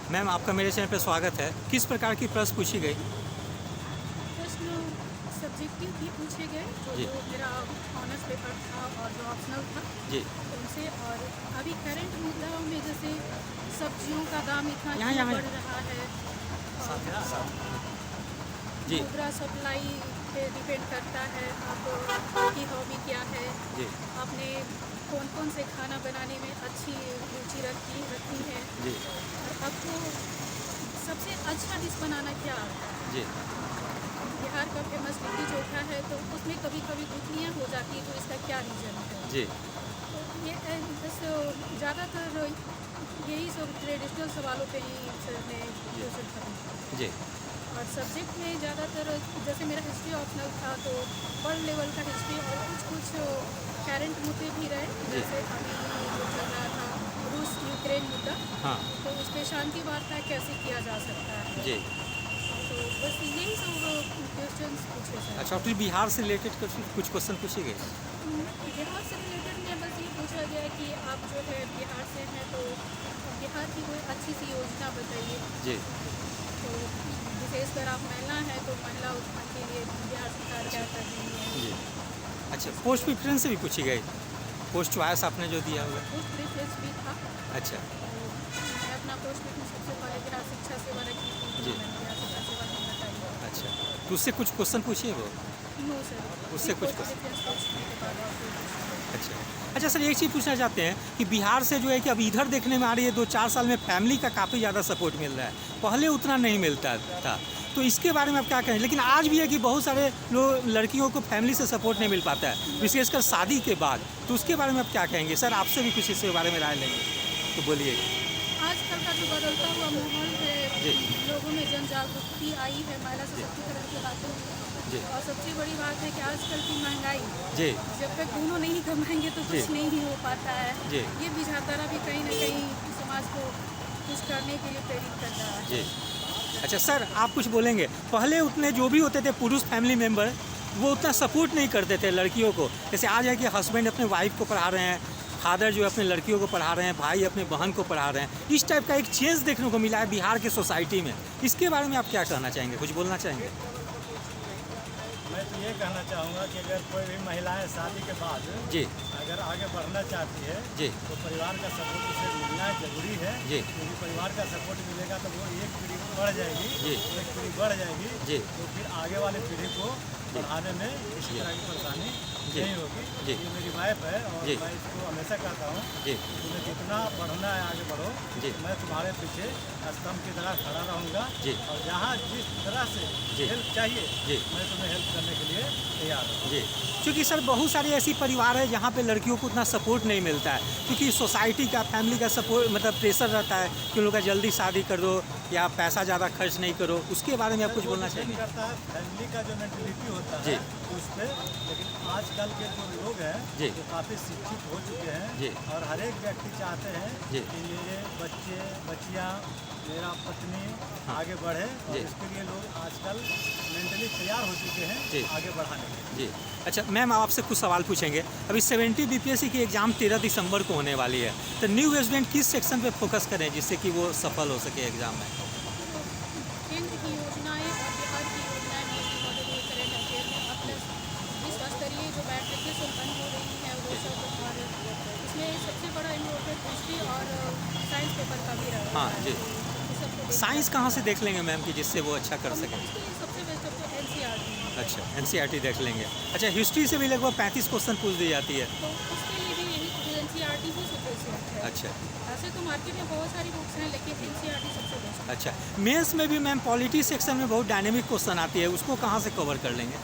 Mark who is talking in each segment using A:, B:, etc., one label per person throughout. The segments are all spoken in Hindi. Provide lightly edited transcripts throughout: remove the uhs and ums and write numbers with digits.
A: मैम आपका मेरे चैनल पर स्वागत है। किस प्रकार की प्रश्न पूछी गई?
B: प्रश्न सब्जेक्टिव भी पूछे गए
A: जी।
B: जो मेरा ऑनर्स पेपर था और जो ऑप्शनल था
A: जी।
B: उनसे। और अभी करंट मुद्दाओं में जैसे सब्जियों का दाम इतना
A: यहाँ
B: क्यों
A: यहाँ
B: बढ़ रहा है,
A: जी।
B: मुद्रा सप्लाई पे डिपेंड करता है। आपकी हॉबी क्या है,
A: जी।
B: आपने कौन कौन से खाना बनाने में अच्छी रुचि रखी है,
A: जी।
B: और आपको सबसे अच्छा डिश बनाना क्या आता है।
A: जी।
B: बिहार का फेमस लिट्टी चोखा है तो उसमें कभी कभी गुठलियाँ हो जाती है, तो इसका क्या रीज़न है।
A: जी।
B: तो ये बस ज़्यादातर यही सब ट्रेडिशनल सवालों पे ही मैं क्वेश्चन करूँगी।
A: जी।
B: और सब्जेक्ट में ज़्यादातर जैसे मेरा हिस्ट्री ऑप्शनल था तो वर्ल्ड लेवल का हिस्ट्री और कुछ करंट मुद्दे भी रहे,
A: जी।
B: जैसे अभी जो चल रहा था रूस यूक्रेन मुद्दा,
A: हाँ।
B: तो उस पर शांति वार्ता कैसे किया जा सकता है।
A: जी।
B: तो बस यही सब क्वेश्चंस पूछे सर।
A: अच्छा, फिर बिहार से रिलेटेड कुछ क्वेश्चन पूछे गए?
B: बिहार से रिलेटेड में बस ये पूछा गया कि आप जो है बिहार से हैं तो बिहार की कोई अच्छी सी योजना बताइए।
A: जी।
B: तो विशेषकर आप महिला हैं तो महिला उत्थान के लिए बिहार सरकार क्या कर रही है।
A: जी। अच्छा, पोस्ट प्रेफरेंस से भी पूछी गई? पोस्ट चॉइस आपने जो दिया होगा?
B: पोस्ट प्रेफरेंस भी था।
A: अच्छा।
B: तो मैं अपना पोस्ट प्रेफरेंस सबसे पहले बिहार शिक्षा सेवा रखी थी,
A: जी।
B: तो मैंने बिहार शिक्षा सेवा नहीं बताई।
A: अच्छा, तो उससे कुछ क्वेश्चन पूछिए वो?
B: नो सर,
A: उससे कुछ
B: पोस्ट प्रेफरेंस पूछने के बाद और कोई पूछना।
A: अच्छा। अच्छा सर, एक चीज़ पूछना चाहते हैं कि बिहार से जो है कि अब इधर देखने में आ रही है 2-4 साल में फैमिली का काफ़ी ज़्यादा सपोर्ट मिल रहा है, पहले उतना नहीं मिलता था, तो इसके बारे में आप क्या कहें? लेकिन आज भी है कि बहुत सारे लोग लड़कियों को फैमिली से सपोर्ट नहीं मिल पाता है, विशेषकर शादी के बाद, तो उसके बारे में आप क्या कहेंगे? सर आपसे भी कुछ इसके बारे में राय लेंगे, तो बोलिए।
B: आजकल का जो बदलता हुआ माहौल है,
A: जी।
B: लोगों में जन जागरूकता आई है, महिला सशक्तिकरण की बातें।
A: जी।
B: और सबसे बड़ी बात है कि आजकल की महंगाई,
A: जी।
B: जब तक दोनों नहीं कमाएंगे तो
A: जी।
B: कुछ नहीं हो पाता है।
A: जी।
B: ये विचारधारा भी कहीं ना कहीं समाज को कुछ करने के लिए प्रेरित कर रहा है।
A: जी। अच्छा सर, आप कुछ बोलेंगे? पहले उतने जो भी होते थे पुरुष फैमिली मेम्बर, वो उतना सपोर्ट नहीं करते थे लड़कियों को। जैसे आज है कि हस्बैंड अपने वाइफ को पढ़ा रहे हैं, फादर जो है अपने लड़कियों को पढ़ा रहे हैं, भाई अपने बहन को पढ़ा रहे हैं। इस टाइप का एक चेंज देखने को मिला है बिहार के सोसाइटी में। इसके बारे में आप क्या कहना चाहेंगे, कुछ बोलना चाहेंगे?
C: मैं तो ये कहना चाहूँगा कि अगर कोई भी महिलाएं शादी के बाद
A: जी।
C: अगर आगे बढ़ना चाहती है
A: जी।
C: तो परिवार का सपोर्ट उसे मिलना जरूरी है।
A: जी।
C: क्योंकि परिवार का सपोर्ट मिलेगा तो वो एक पीढ़ी बढ़ जाएगी।
A: जी।
C: एक पीढ़ी बढ़ जाएगी
A: जी।
C: तो फिर आगे वाली पीढ़ी को बढ़ाने में किसी
A: जी।
C: तरह की परेशानी
A: जी।
C: नहीं होगी।
A: जी।
C: ये मेरी वाइफ है और
A: जी।
C: मैं इसको हमेशा कहता हूँ
A: जी।
C: तुम्हें जितना बढ़ना है आगे बढ़ो,
A: जी।
C: मैं तुम्हारे पीछे स्तंभ की तरह खड़ा रहूँगा।
A: जी।
C: और जहाँ जिस तरह से
A: जी।
C: हेल्प चाहिए
A: जी।
C: मैं तुम्हें हेल्प करने के लिए तैयार हूँ।
A: जी। क्योंकि सर बहुत सारे ऐसी परिवार है जहाँ पे लड़कियों को उतना सपोर्ट नहीं मिलता है, क्योंकि सोसाइटी का फैमिली का सपोर्ट मतलब प्रेशर रहता है कि उन लोग का जल्दी शादी कर दो या पैसा ज़्यादा खर्च नहीं करो। उसके बारे में आप कुछ बोलना
C: डिपेंड
A: चाहेंगे?
C: करता है फैमिली का जो मेंटलिटी होता
A: जी।
C: है उस पर। लेकिन आजकल के जो लोग हैं
A: जी।
C: वो काफ़ी शिक्षित हो चुके हैं।
A: जी।
C: और हर एक व्यक्ति चाहते हैं
A: जी।
C: कि मेरे बच्चे बच्चियाँ मेरा पत्नी
A: हाँ।
C: आगे बढ़े, और
A: जी।
C: इसके लिए लोग आजकल मेंटली तैयार हो चुके हैं
A: जी।
C: आगे बढ़ाने के लिए।
A: जी। अच्छा मैम, आपसे कुछ सवाल पूछेंगे। अभी 70 बीपीएससी की एग्ज़ाम 13 दिसंबर को होने वाली है, तो न्यू स्टूडेंट किस सेक्शन पे फोकस करें जिससे कि वो सफल हो सके एग्ज़ाम में?
B: केंद्र की योजनाएं और बिहार की योजनाएं मोदी मॉडल में करंट अफेयर में अब तक विश्व स्तरीय जो बैठकें संपन्न हो रही हैं वो सब, और इसमें सबसे बड़ा इम्पोर्टेंट हिस्ट्री और साइंस पेपर का भी रहा
A: हाँ,
B: है।
A: जी।
B: तो इस सबको देखना
A: साइंस
B: है।
A: कहाँ से देख लेंगे मैम कि जिससे वो अच्छा कर सकें?
B: इसके लिए सबसे बेस्ट अब तो NCERT है।
A: अच्छा, NCERT देख लेंगे। अच्छा, हिस्ट्री से भी लगभग 35 क्वेश्चन पूछ दी जाती है।
B: तो उसके लिए भी यही NCERT ही सफिशिएंट है।
A: अच्छा।
B: ऐसे तो मार्केट में बहुत सारी बुक्स हैं लेकिन NCERT सबसे बेस्ट है।
A: अच्छा, मेंस में भी मैम पॉलिटी सेक्शन में बहुत डायनेमिक क्वेश्चन आती है, उसको कहाँ से कवर कर लेंगे?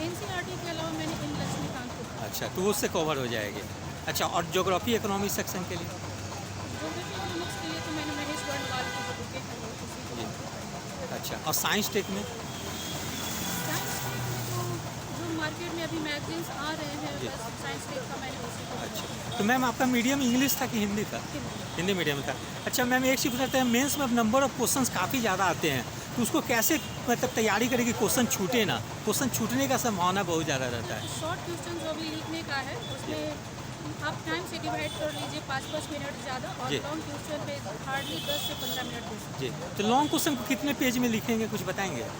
B: NCERT के अलावा मैंने इन लक्ष्मीकांत को पढ़ा।
A: अच्छा, तो उससे कवर हो जाएगी। अच्छा, और ज्योग्राफी इकोनॉमी सेक्शन के लिए?
B: ज्योग्राफी इकोनॉमिक्स के लिए तो मैंने महेश वर्णवाल की जो बुकें हैं वो उसी को
A: जी।
B: पढ़ी है।
A: अच्छा, और साइंस टेक में?
B: साइंस टेक में तो जो मार्केट में अभी मैगजीन्स आ रहे हैं
A: जी।
B: बस साइंस टेक का मैंने उसी को
A: अच्छा, तो मैम आपका मीडियम इंग्लिश था कि हिंदी था? हिंदी मीडियम था। अच्छा मैम, एक चीज़ पूछते हैं, मेंस में अब नंबर ऑफ क्वेश्चंस काफ़ी ज़्यादा आते हैं, तो उसको कैसे मतलब तैयारी करें कि क्वेश्चन छूटे ना? क्वेश्चन छूटने का संभावना बहुत ज़्यादा रहता है।
B: शॉर्ट क्वेश्चन जो अभी लिखने का है उसमें आप टाइम से डिवाइड कर लीजिए 5-5 मिनट ज़्यादा और
A: जी।
B: लॉन्ग क्वेश्चन पे हार्डली 10 से 15 मिनट दे सकते
A: जी, तो लॉन्ग क्वेश्चन को कितने पेज में लिखेंगे, कुछ बताएंगे?
B: हैं।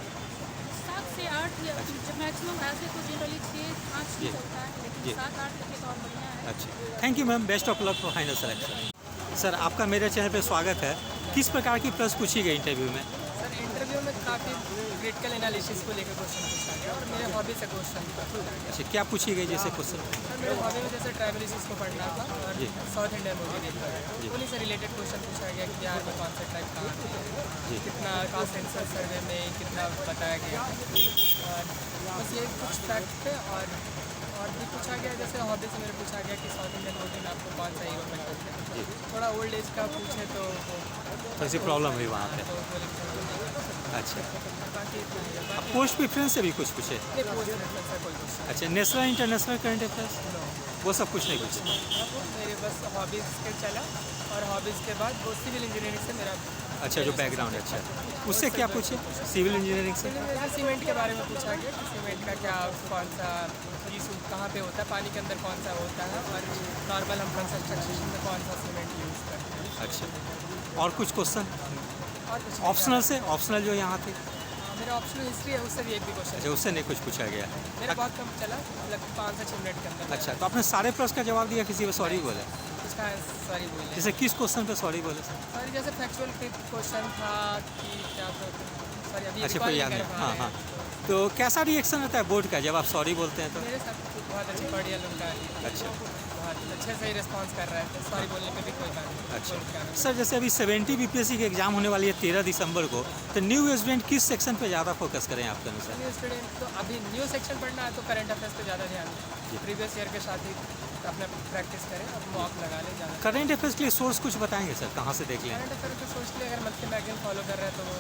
B: 7 से 8 या मैक्सिमम ऐसे तो जनरली 6-5
A: जी।
B: ही चलता है,
A: जी।
B: लेकिन 7-8 लिखे तो और बढ़िया है।
A: अच्छा, thank you ma'am, best of luck for final selection. Sir, आपका मेरे चैनल पे स्वागत है। किस प्रकार की प्रश्न पूछी गई इंटरव्यू में?
D: सर इंटरव्यू में काफ़ी क्रिटिकल एनालिसिस को लेकर क्वेश्चन पूछा गया और मेरे हॉबी से क्वेश्चन पूछा गया।
A: अच्छा, क्या पूछी गई जैसे क्वेश्चन?
D: सर मेरे हॉबी में जैसे ट्रैवल इश्यूज़ को पढ़ना था और
A: जी।
D: साउथ इंडियन मूवी देखा है, उन्हीं से रिलेटेड क्वेश्चन पूछा गया कि बिहार में कौन सा ट्राइब कहाँ
A: जी।
D: है, कितना का सेंसस सर्वे में कितना बताया गया और बस ये कुछ फैक्ट थे। और भी पूछा गया, जैसे हॉबी से मेरे पूछा गया कि साउथ इंडियन मूवी में आपको कौन सा हीरो पसंद है। थोड़ा ओल्ड एज का पूछे तो
A: थोड़ी सी प्रॉब्लम हुई वहाँ पे।
D: तो वो लिखना
A: अच्छा,
D: बाकी
A: अब पोस्ट प्रेफरेंस से भी कुछ पूछे?
D: पोस्ट रेफरेंस का कोई क्वेश्चन
A: अच्छा, नेशनल इंटरनेशनल करंट अफेयर्स वो सब कुछ नहीं पूछे?
D: मेरे बस हॉबीज़ के चला और हॉबीज़ के बाद वो सिविल इंजीनियरिंग से मेरा
A: अच्छा, जो बैकग्राउंड है। अच्छा, उससे क्या पूछे सिविल इंजीनियरिंग से?
D: सीमेंट के बारे में पूछा गया कि सीमेंट का क्या कौन सा यूज़ कहाँ पे होता है, पानी के अंदर कौन सा होता है और नॉर्मल हम कंस्ट्रक्शन में कौन सा सीमेंट यूज़ करते हैं।
A: अच्छा, और कुछ क्वेश्चन
D: और कुछ
A: ऑप्शनल से? ऑप्शनल जो यहाँ थे,
D: मेरा ऑप्शनल हिस्ट्री है, उससे भी एक भी क्वेश्चन
A: अच्छा, उससे नहीं कुछ पूछा गया?
D: मेरा बहुत कम चला, लगभग 5 से 6 मिनट के अंदर।
A: अच्छा, तो आपने सारे प्रश्न का जवाब दिया, किसी पे सॉरी बोले?
D: उसका सॉरी बोले
A: जैसे किस क्वेश्चन पे सॉरी बोले सर?
D: सॉरी, जैसे फैक्चुअल क्वेश्चन था कि क्या सॉरी अभी
A: अच्छा,
D: recall
A: कोई
D: नहीं
A: याद
D: कर
A: नहीं।
D: पा
A: हाँ
D: रहे
A: हाँ,
D: हैं।
A: तो कैसा रिएक्शन रहता है बोर्ड का जब आप सॉरी बोलते हैं तो?
D: मेरे साथ बहुत अच्छी बढ़िया लोग का
A: अच्छा।
D: बहुत अच्छे से ही रिस्पॉन्स कर रहे थे, सॉरी बोलने पे भी कोई बात नहीं।
A: अच्छा,
D: कोई कारण
A: सर जैसे अभी 70 बीपीएससी की एग्जाम होने वाली है 13 दिसंबर को, तो न्यू स्टूडेंट किस सेक्शन पे ज़्यादा फोकस करें आपके अनुसार?
D: न्यू स्टूडेंट तो अभी न्यू सेक्शन पढ़ना है तो करंट अफेयर्स पे ज़्यादा ध्यान दें, प्रीवियस ईयर के साथ ही अपना प्रैक्टिस करें और मॉक लगा लें ज़्यादा।
A: करंट अफेयर्स के लिए सोर्स कुछ बताएंगे सर, कहाँ से देख लें?
D: करंट अफेयर को सोच लिए अगर मंथली मैगजीन फॉलो कर रहे हैं तो वो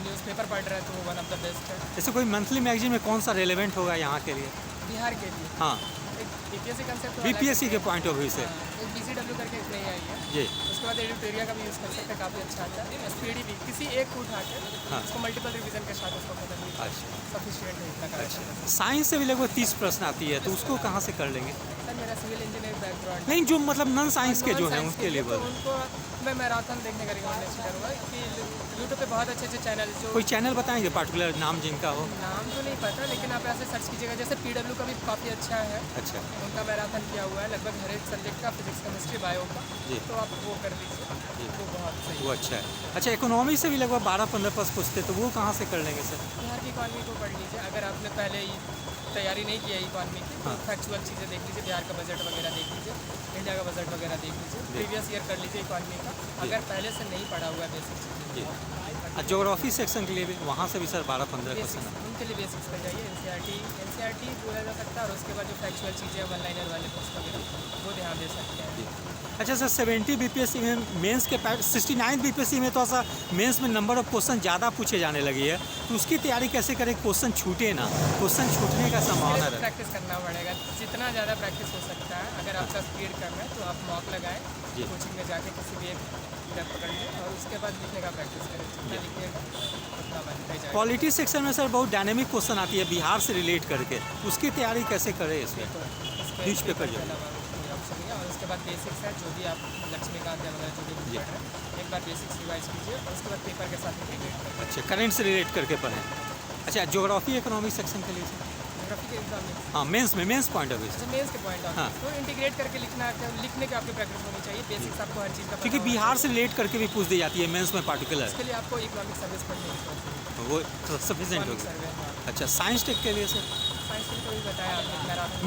D: न्यूज़पेपर पढ़ रहे हैं तो वो वन ऑफ द बेस्ट है।
A: जैसे कोई मंथली मैगजीन में कौन सा रेलेवेंट होगा यहाँ के लिए?
D: बिहार के लिए
A: हाँ,
D: एक बीपीएससी कंसेप्ट
A: बीपीएससी के पॉइंट ऑफ व्यू से।
D: एक BCW करके एक नई आई है,
A: जी।
D: उसके बाद एडिटोरिया का भी यूज़ कर सकते हैं, काफ़ी अच्छा आता है। SPD भी किसी एक को उठा के
A: हाँ।
D: उसको मल्टीपल रिवीजन के साथ उसको खत्म नहीं
A: अच्छा,
D: सफिशिएंट है इतना कर
A: अच्छा, साइंस से भी लगभग 30 प्रश्न आती है, तो उसको कहाँ से कर लेंगे?
D: सर मेरा सिविल इंजीनियरिंग बैकग्राउंड
A: नहीं, जो मतलब नॉन साइंस के जो हैं उनके लिए
D: तो
A: बोल।
D: उनको मैं मैराथन देखने का रिकमेंडेशन करूँगा कि यूट्यूब पे बहुत अच्छे अच्छे चैनल जो
A: कोई चैनल बताएंगे पार्टिकुलर नाम जिनका हो?
D: नाम तो नहीं पता, लेकिन आप ऐसे सर्च कीजिएगा, जैसे PW का भी काफ़ी अच्छा है,
A: अच्छा,
D: उनका मैराथन किया हुआ है लगभग हर एक सब्जेक्ट का, फिजिक्स केमिस्ट्री बायो का,
A: जी।
D: तो आप वो कर लीजिए,
A: जी।
D: वो बहुत सही
A: वो अच्छा है। अच्छा, इकोनॉमी से भी लगभग 12-15 प्रश्न पूछते, तो वो कहाँ से कर लेंगे सर?
D: बिहार की इकॉनमी को पढ़ लीजिए, अगर आपने पहले ही तैयारी नहीं की है इकॉनमी की तो
A: हाँ।
D: फैक्चुअल चीज़ें देख लीजिए, बिहार का बजट वगैरह देख लीजिए, इंडिया का बजट वगैरह देख लीजिए, प्रीवियस ईयर कर लीजिए इकॉनमी का, अगर पहले से नहीं पढ़ा हुआ है बेसिक
A: जी।
D: चीज़ें।
A: और ज्योग्राफी सेक्शन के लिए भी वहाँ से भी सर 12-15 क्वेश्चन
D: बेसिक्स उनके लिए बेसिक्स पर जाइए, NCERT बोला जा सकता है, और उसके बाद जो फैक्चुअल चीज़ें वन लाइनर वाले पोस्ट वगैरह वो ध्यान दे सकते हैं।
A: जी। अच्छा सर, 70 बीपीएससी में मेंस के 69 बीपीएससी में तो सा मेंस में नंबर ऑफ क्वेश्चन ज़्यादा पूछे जाने लगी है, तो उसकी तैयारी कैसे करें, क्वेश्चन छूटे ना? क्वेश्चन छूटने का संभावना रहता है।
D: प्रैक्टिस करना पड़ेगा, जितना ज़्यादा प्रैक्टिस हो सकता है। अगर आपका स्पीड कम है तो आप मॉक लगाएं,
A: जी।
D: कोचिंग में जाके किसी भी एक जगह पकड़ लें और उसके बाद लिखने का प्रैक्टिस करें, जितना लिखिएगा उतना बनता जाएगा।
A: पॉलिटी सेक्शन में सर बहुत डायनेमिक क्वेश्चन आती है बिहार से रिलेट करके, उसकी तैयारी कैसे करें इसमें? न्यूज़पेपर जो है।
D: ऑप्शन है, और उसके बाद बेसिक्स है, जो भी आप लक्ष्मीकांत या वगैरह जो भी
A: जी।
D: पढ़ रहे हैं, एक बार बेसिक्स रिवाइज कीजिए और उसके बाद पेपर के साथ इंटीग्रेट करें।
A: अच्छा, करंट से रिलेट करके पढ़ें। अच्छा, ज्योग्राफी इकोनॉमी सेक्शन के लिए सर?
D: ज्योग्राफी के एग्जाम में
A: हाँ, मेंस पॉइंट ऑफ व्यू से।
D: मेंस के पॉइंट ऑफ
A: हाँ।
D: व्यू तो इंटीग्रेट करके लिखने की आपकी प्रैक्टिस होनी चाहिए, बेसिक्स आपको हर चीज़ का पता
A: क्योंकि
D: होना
A: बिहार से रिलेट करके भी पूछ दी जाती है मेंस में पार्टिकुलर,
D: चाहिए। इसके लिए आपको इकोनॉमिक सर्विस पढ़नी है,
A: वो सफिशेंट
D: इकोनॉमिक
A: होगी।
D: सर्वे। हाँ,
A: अच्छा, साइंस टेक के लिए सर?
D: साइंस के लिए तो भी बताया आपने, marathon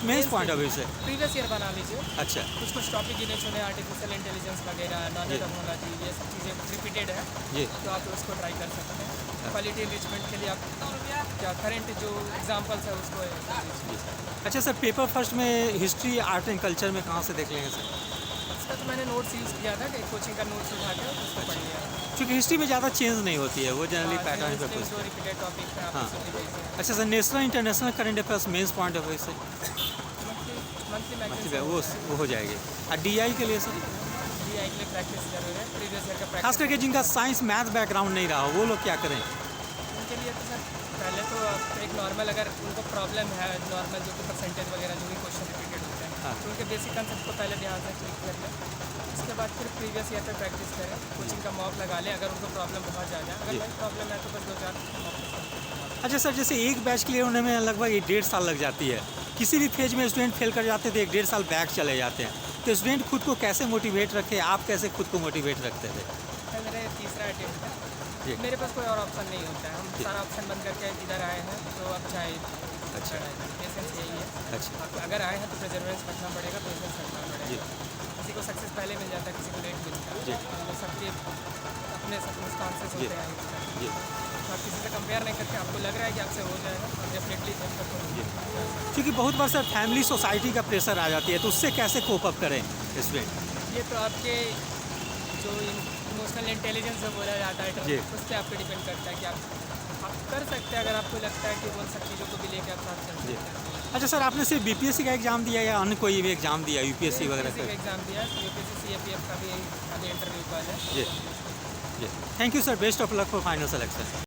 A: mains point of view से।
D: प्रीवियस ईयर बना लीजिए,
A: अच्छा,
D: कुछ टॉपिक गिने चुने, आर्टिफिशियल इंटेलिजेंस वगैरह, नॉलेज टेक्नोलॉजी, ये सब चीज़ें रिपीटेड है,
A: जी।
D: तो आप उसको ट्राई कर सकते हैं। क्वालिटी एनरिचमेंट के लिए आप क्या करेंट जो एग्जांपल्स है उसको
A: अच्छा सर, पेपर फर्स्ट में हिस्ट्री आर्ट एंड कल्चर में कहाँ से देख लेंगे सर?
D: इसका तो मैंने नोट्स यूज़ किया था कि कोचिंग का नोट्स उठा के उसको पढ़ लिया।
A: क्योंकि हिस्ट्री में ज़्यादा चेंज नहीं होती है, वो जनरली
D: हाँ,
A: पैटर्न पे
D: जो
A: पूछते हैं।
D: रिपीटेड टॉपिक है आप
A: हाँ।
D: उसको देखिए।
A: अच्छा sir, national international current affairs mains point of view से
D: मंथली
A: मतलब
D: मैगजीन
A: वो हो जाएगी। और DI के लिए सर?
D: DI के लिए प्रैक्टिस जरूर है, प्रीवियस ईयर का
A: खास
D: प्रैक्टिस।
A: करके जिनका साइंस मैथ बैकग्राउंड नहीं रहा वो लोग क्या करें?
D: उनके लिए तो सर पहले तो आप एक नॉर्मल, अगर उनको प्रॉब्लम है नॉर्मल जो कि परसेंटेज वगैरह जो भी क्वेश्चन रिपीटेड होते हैं,
A: हाँ।
D: तो उनके बेसिक कंसेप्ट को पहले ध्यान से क्लिक कर लें, उसके बाद फिर प्रीवियस ईयर पे प्रैक्टिस करें, कोचिंग का मॉक लगा लें। अगर उनको प्रॉब्लम बहुत ज़्यादा है, अगर कोई प्रॉब्लम है तो बस 2-4 मॉक।
A: अच्छा सर, जैसे एक बैच क्लियर होने में लगभग 1-1.5 साल लग जाती है, किसी भी फेज में स्टूडेंट फेल कर जाते थे 1-1.5 साल बैक चले जाते हैं, तो स्टूडेंट खुद को कैसे मोटिवेट रखे, आप कैसे खुद को मोटिवेट रखते थे?
D: मेरे तीसरा अटेम्प्ट
A: जी।
D: है, मेरे पास कोई और ऑप्शन नहीं होता है, हम
A: जी।
D: सारा ऑप्शन बंद करके इधर आए हैं, तो अब चाहे अच्छा रहेगा। पेशेंस यही है,
A: अच्छा
D: आप अगर आए हैं तो परसेवरेंस रखना पड़ेगा, पेशेंस रखना
A: जी
D: पड़ेगा। किसी को सक्सेस पहले मिल जाता है, किसी को लेट मिलता
A: जी।
D: है, तो सबके अपने सर्कमस्टांसेस
A: जी।
D: होते हैं।
A: जी
D: तो आप किसी से कंपेयर नहीं करके, आपको लग रहा है कि आपसे हो जाएगा, और डेफिनेटली
A: जी। क्योंकि बहुत बार सर फैमिली सोसाइटी का प्रेशर आ जाती है, तो उससे कैसे कोप अप करें स्टूडेंट?
D: ये तो आपके जो इमोशनल इंटेलिजेंस जो बोला जाता
A: जी।
D: है, उस पर आप पे डिपेंड करता है कि आप कर सकते हैं, अगर आपको लगता है कि वो सब चीज़ों को भी लेकर आप साथ चल
A: जी।
D: सकते हैं।
A: अच्छा सर, आपने सिर्फ बीपीएससी का एग्ज़ाम दिया या अन्य कोई भी एग्ज़ाम दिया, यूपीएससी वगैरह
D: का
A: का?
D: एग्ज़ाम दिया, यूपीएससी सीएपीएफ का भी अभी इंटरव्यू कॉल है।
A: जी जी। Thank you sir, best of luck for final selection.